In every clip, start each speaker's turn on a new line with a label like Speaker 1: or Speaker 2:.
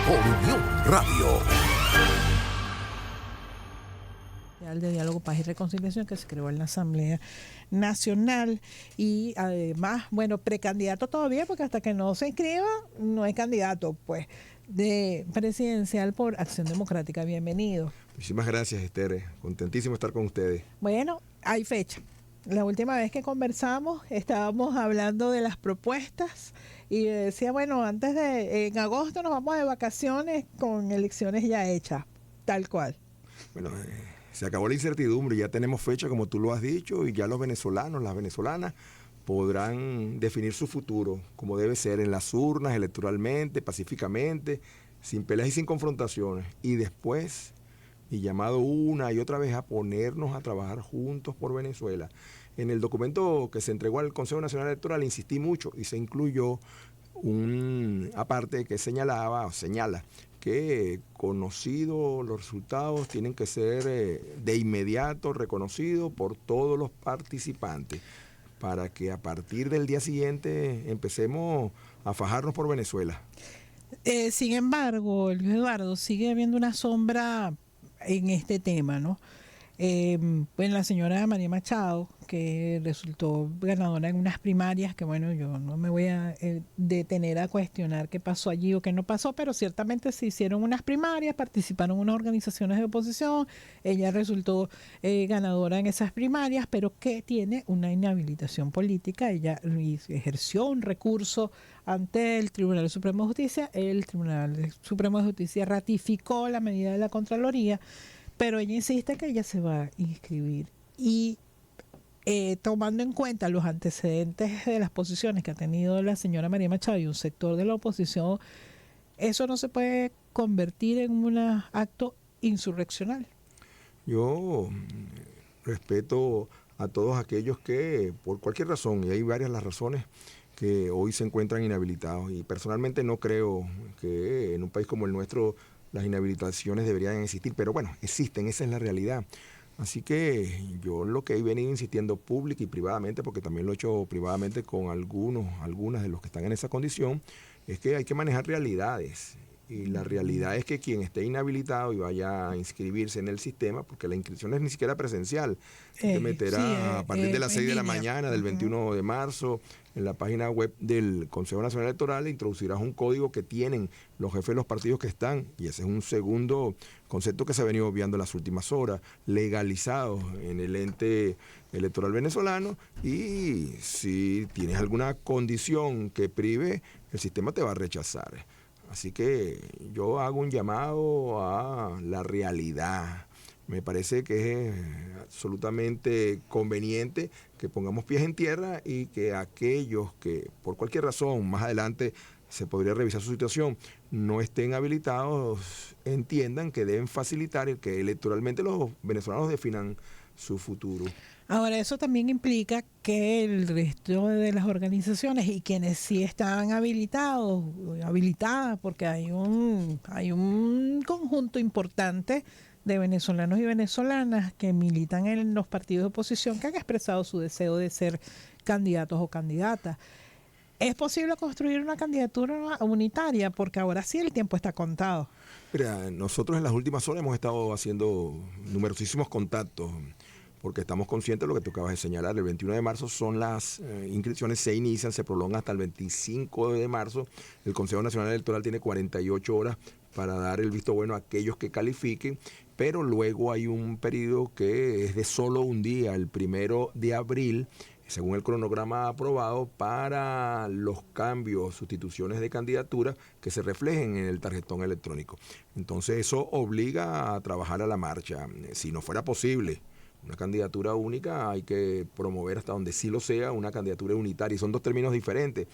Speaker 1: Unión Radio.
Speaker 2: De Diálogo, Paz y Reconciliación que se creó en la Asamblea Nacional y además, bueno, precandidato todavía porque hasta que no se inscriba no hay candidato, pues, de presidencial por Acción Democrática. Bienvenido.
Speaker 3: Muchísimas gracias, Esther. Contentísimo de estar con ustedes.
Speaker 2: Bueno, hay fecha. La última vez que conversamos estábamos hablando de las propuestas y decía, bueno, en agosto nos vamos de vacaciones con elecciones ya hechas, tal cual.
Speaker 3: Bueno, se acabó la incertidumbre, ya tenemos fecha, como tú lo has dicho, y ya los venezolanos, las venezolanas, podrán definir su futuro, como debe ser, en las urnas, electoralmente, pacíficamente, sin peleas y sin confrontaciones. Y después, mi llamado una y otra vez a ponernos a trabajar juntos por Venezuela. En el documento que se entregó al Consejo Nacional Electoral insistí mucho y se incluyó un aparte que señala que conocidos los resultados tienen que ser de inmediato reconocidos por todos los participantes para que a partir del día siguiente empecemos a fajarnos por Venezuela.
Speaker 2: Sin embargo, Luis Eduardo, sigue habiendo una sombra en este tema, ¿no? Bueno, la señora María Machado, que resultó ganadora en unas primarias, que bueno, yo no me voy a detener a cuestionar qué pasó allí o qué no pasó, pero ciertamente se hicieron unas primarias, participaron unas organizaciones de oposición, ella resultó ganadora en esas primarias, pero que tiene una inhabilitación política. Ella ejerció un recurso ante el Tribunal Supremo de Justicia, el Tribunal Supremo de Justicia ratificó la medida de la Contraloría, pero ella insiste que ella se va a inscribir y tomando en cuenta los antecedentes de las posiciones que ha tenido la señora María Machado y un sector de la oposición, eso no se puede convertir en un acto insurreccional.
Speaker 3: Yo respeto a todos aquellos que por cualquier razón, y hay varias las razones, que hoy se encuentran inhabilitados, y personalmente no creo que en un país como el nuestro las inhabilitaciones deberían existir, pero bueno, existen, esa es la realidad. Así que yo lo que he venido insistiendo pública y privadamente, porque también lo he hecho privadamente con algunas de los que están en esa condición, es que hay que manejar realidades. Y la realidad es que quien esté inhabilitado y vaya a inscribirse en el sistema, porque la inscripción es ni siquiera presencial, se meterá a partir de las 6 de la mañana del 21 de marzo en la página web del Consejo Nacional Electoral, introducirás un código que tienen los jefes de los partidos que están, y ese es un segundo concepto que se ha venido obviando en las últimas horas, legalizados en el ente electoral venezolano, y si tienes alguna condición que prive, el sistema te va a rechazar. Así que yo hago un llamado a la realidad. Me parece que es absolutamente conveniente que pongamos pies en tierra y que aquellos que por cualquier razón más adelante se podría revisar su situación, no estén habilitados, entiendan que deben facilitar el que electoralmente los venezolanos definan su futuro.
Speaker 2: Ahora, eso también implica que el resto de las organizaciones y quienes sí están habilitadas, porque hay un conjunto importante de venezolanos y venezolanas que militan en los partidos de oposición que han expresado su deseo de ser candidatos o candidatas. ¿Es posible construir una candidatura unitaria? Porque ahora sí el tiempo está contado.
Speaker 3: Mira, nosotros en las últimas horas hemos estado haciendo numerosísimos contactos, porque estamos conscientes de lo que tú acabas de señalar. El 21 de marzo son las inscripciones, se inician, se prolongan hasta el 25 de marzo. El Consejo Nacional Electoral tiene 48 horas para dar el visto bueno a aquellos que califiquen, pero luego hay un periodo que es de solo un día, el 1 de abril, según el cronograma aprobado, para los cambios, sustituciones de candidatura que se reflejen en el tarjetón electrónico. Entonces eso obliga a trabajar a la marcha. Si no fuera posible una candidatura única, hay que promover hasta donde sí lo sea una candidatura unitaria, y son dos términos diferentes.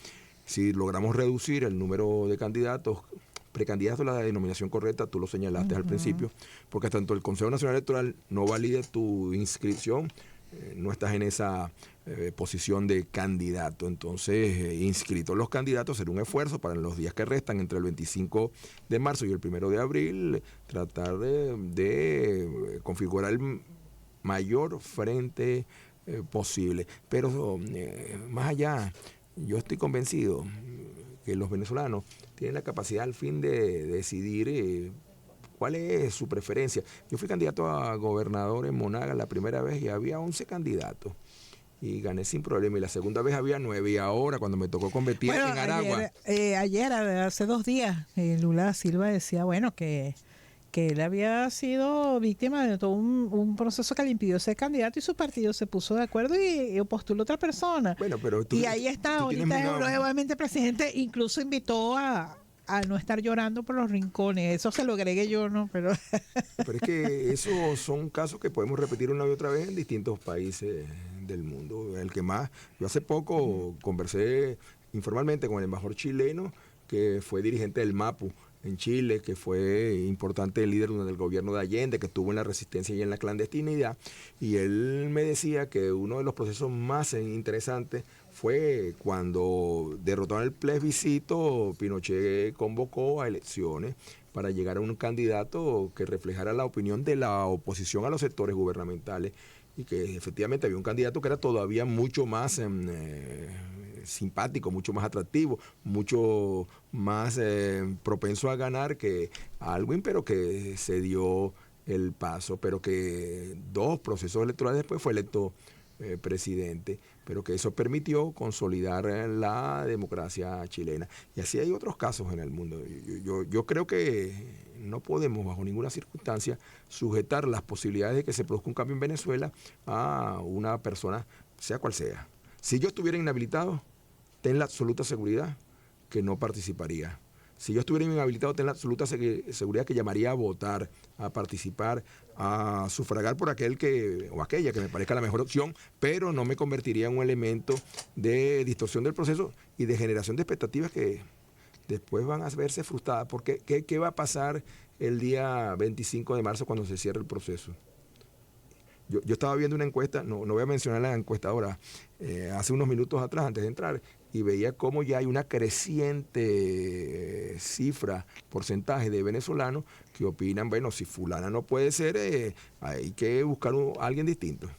Speaker 3: Si logramos reducir el número de candidatos, precandidatos, la denominación correcta, tú lo señalaste al principio, porque tanto el Consejo Nacional Electoral no valide tu inscripción, no estás en esa posición de candidato. Entonces, inscritos los candidatos, será un esfuerzo para los días que restan entre el 25 de marzo y el 1 de abril, tratar de configurar el mayor frente posible. Pero más allá, yo estoy convencido que los venezolanos tienen la capacidad al fin de decidir cuál es su preferencia. Yo fui candidato a gobernador en Monagas la primera vez y había 11 candidatos. Y gané sin problema. Y la segunda vez había 9. Y ahora, cuando me tocó competir en Aragua.
Speaker 2: Hace 2 días, Lula da Silva decía, bueno, que él había sido víctima de todo un proceso que le impidió ser candidato y su partido se puso de acuerdo y postuló otra persona.
Speaker 3: Bueno, pero
Speaker 2: y ahí está, ahorita es nuevamente presidente, incluso invitó a no estar llorando por los rincones. Eso se lo agregué yo, ¿no? Pero
Speaker 3: es que esos son casos que podemos repetir una y otra vez en distintos países del mundo. El que más, yo hace poco conversé informalmente con el embajador chileno, que fue dirigente del MAPU en Chile, que fue importante líder del gobierno de Allende, que estuvo en la resistencia y en la clandestinidad, y él me decía que uno de los procesos más interesantes fue cuando derrotaron el plebiscito. Pinochet convocó a elecciones para llegar a un candidato que reflejara la opinión de la oposición a los sectores gubernamentales, y que efectivamente había un candidato que era todavía mucho más simpático, mucho más atractivo, mucho más propenso a ganar que Alwin, pero que se dio el paso, pero que 2 procesos electorales después fue electo presidente, pero que eso permitió consolidar la democracia chilena. Y así hay otros casos en el mundo. Yo creo que no podemos bajo ninguna circunstancia sujetar las posibilidades de que se produzca un cambio en Venezuela a una persona, sea cual sea. Si yo estuviera inhabilitado, ten la absoluta seguridad que no participaría. Si yo estuviera inhabilitado, ten la absoluta seguridad que llamaría a votar, a participar, a sufragar por aquel o aquella que me parezca la mejor opción, pero no me convertiría en un elemento de distorsión del proceso y de generación de expectativas que después van a verse frustradas. Porque ¿qué va a pasar el día 25 de marzo cuando se cierre el proceso? Yo estaba viendo una encuesta, no voy a mencionar la encuestadora, hace unos minutos atrás, antes de entrar, y veía cómo ya hay una creciente cifra, porcentaje de venezolanos que opinan, bueno, si fulana no puede ser, hay que buscar a alguien distinto.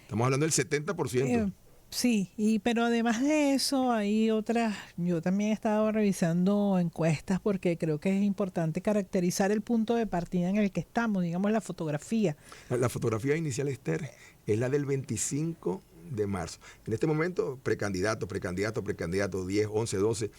Speaker 3: Estamos hablando del 70%.
Speaker 2: Sí, pero además de eso hay otras, yo también he estado revisando encuestas porque creo que es importante caracterizar el punto de partida en el que estamos, digamos la fotografía.
Speaker 3: La fotografía inicial, Esther, es la del 25 de marzo. En este momento, precandidato, 10, 11, 12,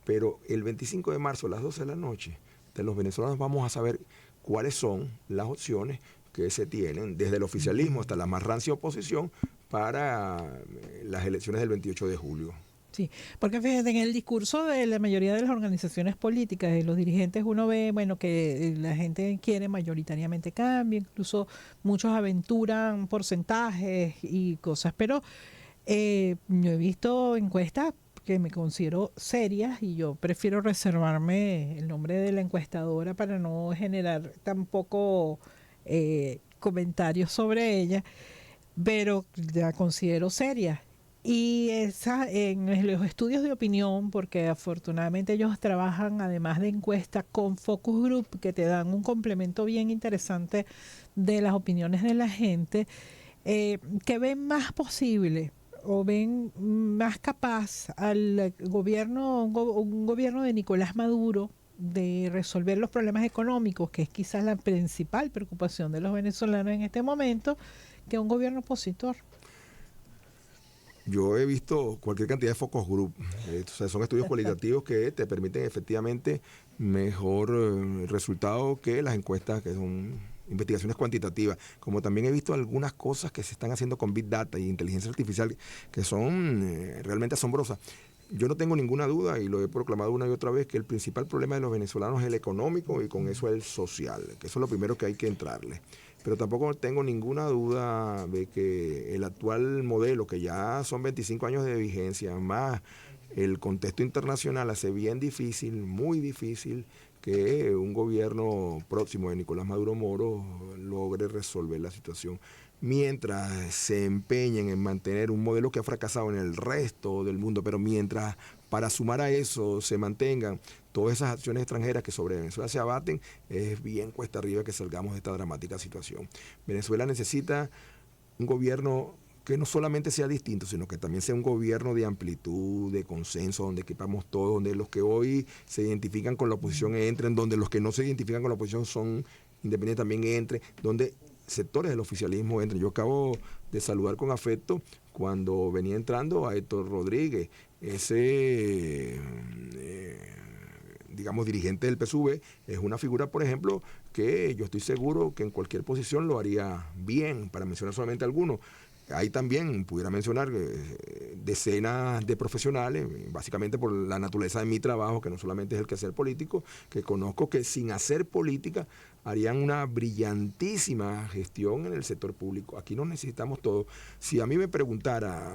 Speaker 3: pero el 25 de marzo a las 12 de la noche, de los venezolanos vamos a saber cuáles son las opciones que se tienen, desde el oficialismo hasta la más rancia oposición, para las elecciones del 28 de julio.
Speaker 2: Sí, porque fíjate, en el discurso de la mayoría de las organizaciones políticas, de los dirigentes, uno ve, bueno, que la gente quiere mayoritariamente cambio, incluso muchos aventuran porcentajes y cosas, pero yo he visto encuestas que me considero serias y yo prefiero reservarme el nombre de la encuestadora para no generar tampoco comentarios sobre ella, pero la considero seria. Y en los estudios de opinión, porque afortunadamente ellos trabajan además de encuestas con focus group que te dan un complemento bien interesante de las opiniones de la gente, que ven más posible o ven más capaz al gobierno, un gobierno de Nicolás Maduro de resolver los problemas económicos, que es quizás la principal preocupación de los venezolanos en este momento, que un gobierno opositor.
Speaker 3: Yo he visto cualquier cantidad de focus group. O sea, son estudios cualitativos que te permiten efectivamente mejor resultado que las encuestas, que son investigaciones cuantitativas. Como también he visto algunas cosas que se están haciendo con Big Data y inteligencia artificial que son realmente asombrosas. Yo no tengo ninguna duda, y lo he proclamado una y otra vez, que el principal problema de los venezolanos es el económico y con eso el social, que eso es lo primero que hay que entrarle. Pero tampoco tengo ninguna duda de que el actual modelo, que ya son 25 años de vigencia, más el contexto internacional, hace bien difícil, muy difícil, que un gobierno próximo de Nicolás Maduro Moro logre resolver la situación. Mientras se empeñen en mantener un modelo que ha fracasado en el resto del mundo, pero mientras para sumar a eso se mantengan todas esas acciones extranjeras que sobre Venezuela se abaten, es bien cuesta arriba que salgamos de esta dramática situación. Venezuela necesita un gobierno que no solamente sea distinto, sino que también sea un gobierno de amplitud, de consenso, donde equipamos todos, donde los que hoy se identifican con la oposición entren, donde los que no se identifican con la oposición son independientes también entren, donde sectores del oficialismo entren. Yo acabo de saludar con afecto cuando venía entrando a Héctor Rodríguez, ese digamos, dirigente del PSUV, es una figura, por ejemplo, que yo estoy seguro que en cualquier posición lo haría bien, para mencionar solamente algunos. Ahí también pudiera mencionar decenas de profesionales, básicamente por la naturaleza de mi trabajo, que no solamente es el quehacer político, que conozco que sin hacer política harían una brillantísima gestión en el sector público. Aquí nos necesitamos todos. Si a mí me preguntara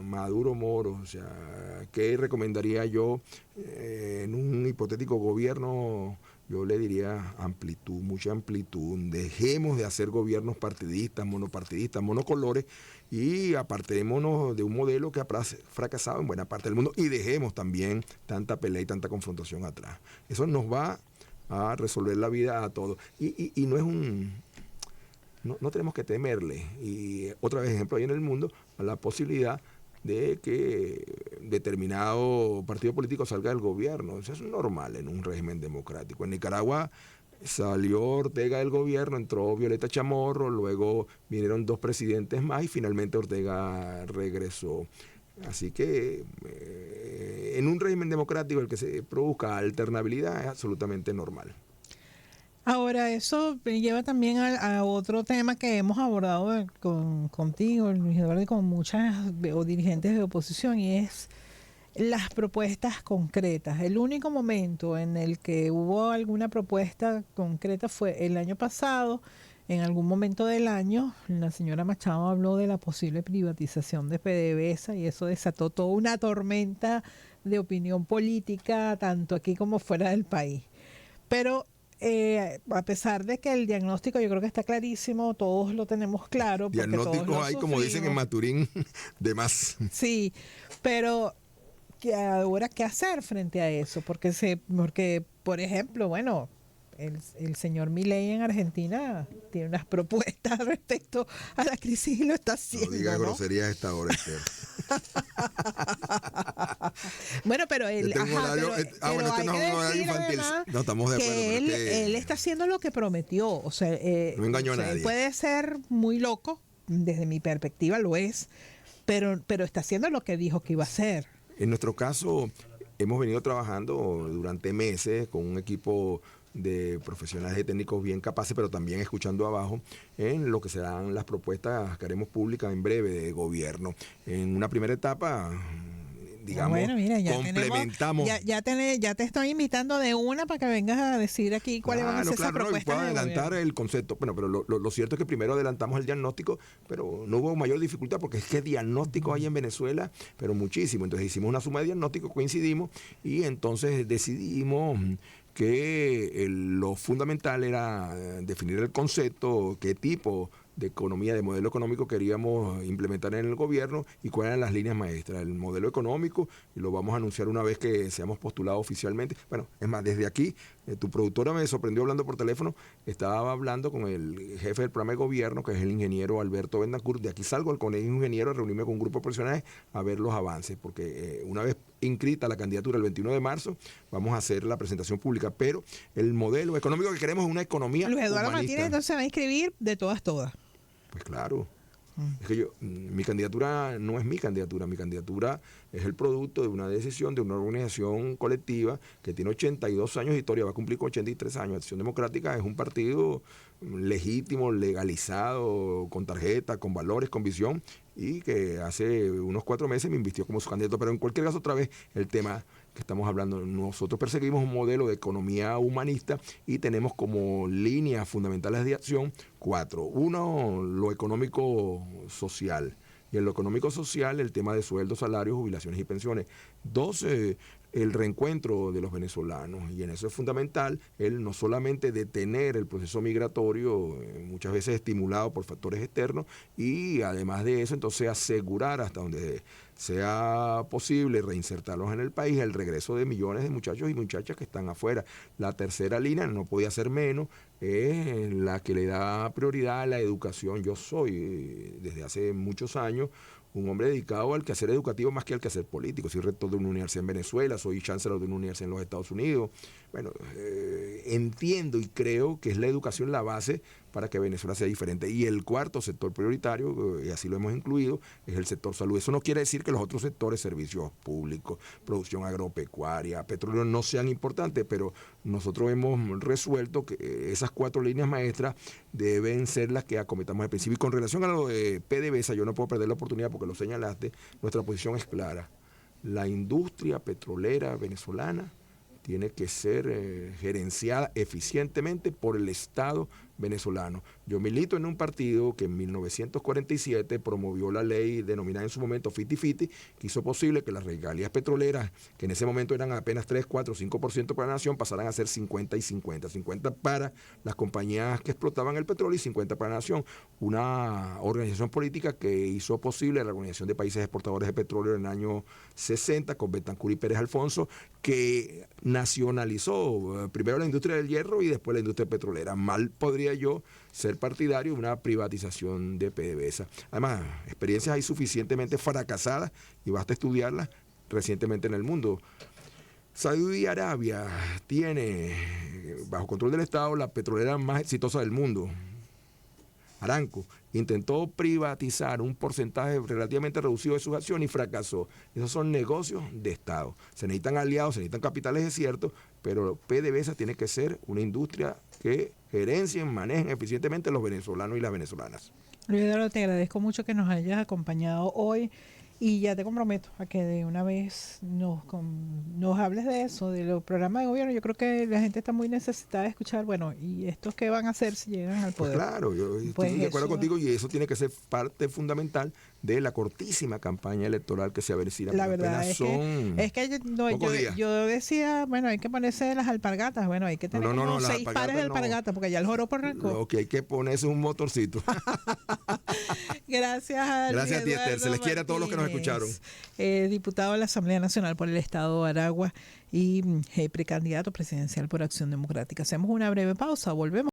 Speaker 3: Maduro Moro, o sea, ¿qué recomendaría yo en un hipotético gobierno? Yo le diría amplitud, mucha amplitud. Dejemos de hacer gobiernos partidistas, monopartidistas, monocolores y apartémonos de un modelo que ha fracasado en buena parte del mundo y dejemos también tanta pelea y tanta confrontación atrás. Eso nos va a resolver la vida a todos. Y no es un... No tenemos que temerle. Y otra vez, ejemplo, ahí en el mundo, a la posibilidad de que determinado partido político salga del gobierno. Eso es normal en un régimen democrático. En Nicaragua salió Ortega del gobierno, entró Violeta Chamorro, luego vinieron 2 presidentes más y finalmente Ortega regresó. Así que en un régimen democrático el que se produzca alternabilidad es absolutamente normal.
Speaker 2: Ahora, eso me lleva también a otro tema que hemos abordado contigo, Luis Eduardo, y con muchas dirigentes de oposición, y es las propuestas concretas. El único momento en el que hubo alguna propuesta concreta fue el año pasado. En algún momento del año, la señora Machado habló de la posible privatización de PDVSA y eso desató toda una tormenta de opinión política, tanto aquí como fuera del país. Pero a pesar de que el diagnóstico yo creo que está clarísimo, todos lo tenemos claro.
Speaker 3: Diagnósticos hay, como dicen en Maturín, de más.
Speaker 2: Sí, pero ahora, ¿qué hacer frente a eso? Porque, por ejemplo, bueno, el señor Milei en Argentina tiene unas propuestas respecto a la crisis y lo está haciendo.
Speaker 3: No diga groserías a esta hora, Esther.
Speaker 2: Bueno, pero él...
Speaker 3: Este no es un horario infantil. No, estamos de acuerdo.
Speaker 2: Que él está haciendo lo que prometió. O sea,
Speaker 3: no engañó a nadie.
Speaker 2: Él puede ser muy loco, desde mi perspectiva lo es, pero está haciendo lo que dijo que iba a hacer.
Speaker 3: En nuestro caso, hemos venido trabajando durante meses con un equipo de profesionales y técnicos bien capaces, pero también escuchando abajo en lo que serán las propuestas que haremos públicas en breve de gobierno. En una primera etapa, digamos,
Speaker 2: bueno, mira,
Speaker 3: complementamos.
Speaker 2: Ya te estoy invitando de una para que vengas a decir aquí cuáles van a ser esas propuestas.
Speaker 3: Puedo adelantar el concepto. Bueno, pero lo cierto es que primero adelantamos el diagnóstico, pero no hubo mayor dificultad porque es que diagnóstico hay en Venezuela, pero muchísimo. Entonces hicimos una suma de diagnósticos, coincidimos y entonces decidimos que lo fundamental era definir el concepto, qué tipo de economía, de modelo económico queríamos implementar en el gobierno y cuáles eran las líneas maestras. El modelo económico, y lo vamos a anunciar una vez que seamos postulados oficialmente. Bueno, es más, desde aquí, tu productora me sorprendió hablando por teléfono, estaba hablando con el jefe del programa de gobierno, que es el ingeniero Alberto Bendancur. De aquí salgo al colegio ingeniero a reunirme con un grupo de profesionales a ver los avances, porque una vez inscrita la candidatura el 21 de marzo, vamos a hacer la presentación pública, pero el modelo económico que queremos es una economía
Speaker 2: Luis Eduardo
Speaker 3: humanista.
Speaker 2: Martínez entonces se va a inscribir de todas.
Speaker 3: Pues claro. Es que mi candidatura no es mi candidatura es el producto de una decisión de una organización colectiva que tiene 82 años de historia, va a cumplir con 83 años. Acción Democrática es un partido legítimo, legalizado, con tarjeta, con valores, con visión, y que hace unos 4 meses me invistió como su candidato. Pero en cualquier caso, otra vez, el tema que estamos hablando, nosotros perseguimos un modelo de economía humanista y tenemos como líneas fundamentales de acción 4. 1, lo económico social. Y en lo económico social, el tema de sueldos, salarios, jubilaciones y pensiones. 2, el reencuentro de los venezolanos, y en eso es fundamental el no solamente detener el proceso migratorio, muchas veces estimulado por factores externos, y además de eso entonces asegurar hasta donde sea posible reinsertarlos en el país, el regreso de millones de muchachos y muchachas que están afuera. La tercera línea, no podía ser menos, es la que le da prioridad a la educación. Yo soy, desde hace muchos años, un hombre dedicado al quehacer educativo más que al quehacer político. Soy rector de una universidad en Venezuela, soy chancellor de una universidad en los Estados Unidos. Bueno, entiendo y creo que es la educación la base para que Venezuela sea diferente. Y el cuarto sector prioritario, y así lo hemos incluido, es el sector salud. Eso no quiere decir que los otros sectores, servicios públicos, producción agropecuaria, petróleo, no sean importantes, pero nosotros hemos resuelto que esas 4 líneas maestras deben ser las que acometamos al principio. Y con relación a lo de PDVSA, yo no puedo perder la oportunidad porque lo señalaste, nuestra posición es clara. La industria petrolera venezolana tiene que ser gerenciada eficientemente por el Estado venezolano. Yo milito en un partido que en 1947 promovió la ley denominada en su momento Fiti-Fiti, que hizo posible que las regalías petroleras, que en ese momento eran apenas 3, 4, 5% para la nación, pasaran a ser 50 y 50. 50 para las compañías que explotaban el petróleo y 50 para la nación. Una organización política que hizo posible la Organización de Países Exportadores de Petróleo en el año 60 con Betancur y Pérez Alfonso, que nacionalizó primero la industria del hierro y después la industria petrolera. Mal podría yo ser partidario de una privatización de PDVSA. Además, experiencias hay suficientemente fracasadas y basta estudiarlas recientemente en el mundo. Saudi Arabia tiene bajo control del Estado la petrolera más exitosa del mundo. Aramco intentó privatizar un porcentaje relativamente reducido de sus acciones y fracasó. Esos son negocios de Estado. Se necesitan aliados, se necesitan capitales, es cierto, pero PDVSA tiene que ser una industria que gerencien, manejen eficientemente los venezolanos y las venezolanas.
Speaker 2: Luis Eduardo, te agradezco mucho que nos hayas acompañado hoy y ya te comprometo a que de una vez nos hables de eso, de los programas de gobierno. Yo creo que la gente está muy necesitada de escuchar, bueno, ¿y estos qué van a hacer si llegan al poder?
Speaker 3: Pues claro, yo estoy de acuerdo contigo y eso tiene que ser parte fundamental de la cortísima campaña electoral que se avecina.
Speaker 2: La verdad es que yo decía, bueno, hay que ponerse las alpargatas, bueno, hay que tener 6 pares de alpargatas, porque ya el joropo arrancó.
Speaker 3: Lo que hay que ponerse es un motorcito.
Speaker 2: Gracias a
Speaker 3: ti, Esther. Se les quiere a todos los que nos escucharon.
Speaker 2: Diputado de la Asamblea Nacional por el Estado de Aragua y precandidato presidencial por Acción Democrática. Hacemos una breve pausa, volvemos.